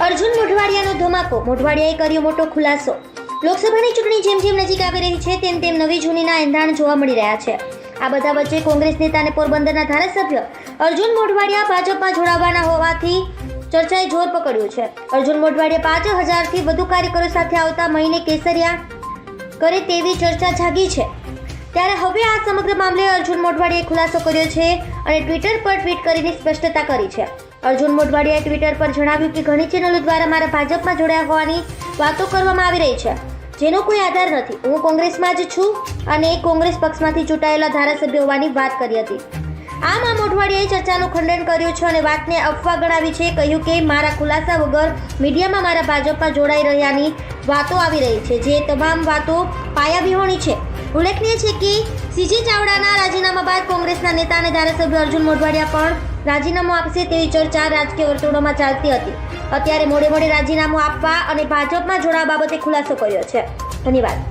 અર્જુન મોઢવાડિયાનો ધમાકો. મોઢવાડિયાએ કર્યો મોટો ખુલાસો. લોકસભાની ચૂંટણી જેમ જેમ નજીક આવી રહી છે તેમ તેમ નવી જૂનીના એંધાણ જોવા મળી રહ્યા છે. આ બધા વચ્ચે કોંગ્રેસ નેતા અને પોરબંદરના ધારાસભ્ય અર્જુન મોઢવાડિયા ભાજપમાં જોડાવાના હોવાથી ચર્ચાએ જોર પકડ્યું છે. અર્જુન મોઢવાડિયા 5000થી વધુ કાર્યકરો સાથે આવતા મહિને કેસરિયા કરે તેવી ચર્ચા જાગી છે. ત્યારે હવે આ સમગ્ર મામલે અર્જુન મોઢવાડિયાએ ખુલાસો કર્યો છે અને ટ્વિટર પર ટ્વીટ કરીને સ્પષ્ટતા કરી છે. અર્જુન મોઢવાડિયાએ ટ્વિટર પર જણાવ્યું કે ઘણી ચેનલો દ્વારા મારા ભાજપમાં જોડાયા હોવાની વાતો કરવામાં આવી રહી છે, જેનો કોઈ આધાર નથી. હું કોંગ્રેસમાં જ છું અને કોંગ્રેસ પક્ષમાંથી ચૂંટાયેલા ધારાસભ્ય હોવાની વાત કરી હતી. આમ આ મોઢવાડિયાએ ચર્ચાનું ખંડન કર્યું છે અને વાતને અફવા ગણાવી છે. કહ્યું કે મારા ખુલાસા વગર મીડિયામાં મારા ભાજપમાં જોડાઈ રહ્યાની વાતો આવી રહી છે, જે તમામ વાતો પાયાવિહોણી છે. ઉલ્લેખનીય છે કે સીજે ચાવડાના રાજીનામા બાદ કોંગ્રેસના નેતા અને ધારાસભ્ય અર્જુન મોઢવાડિયા પણ રાજીનામું આપશે તેવી ચર્ચા રાજકીય વર્તુળોમાં ચાલતી હતી. અત્યારે મોડે રાજીનામું આપવા અને ભાજપમાં જોડાવા બાબતે ખુલાસો કર્યો છે. ધન્યવાદ.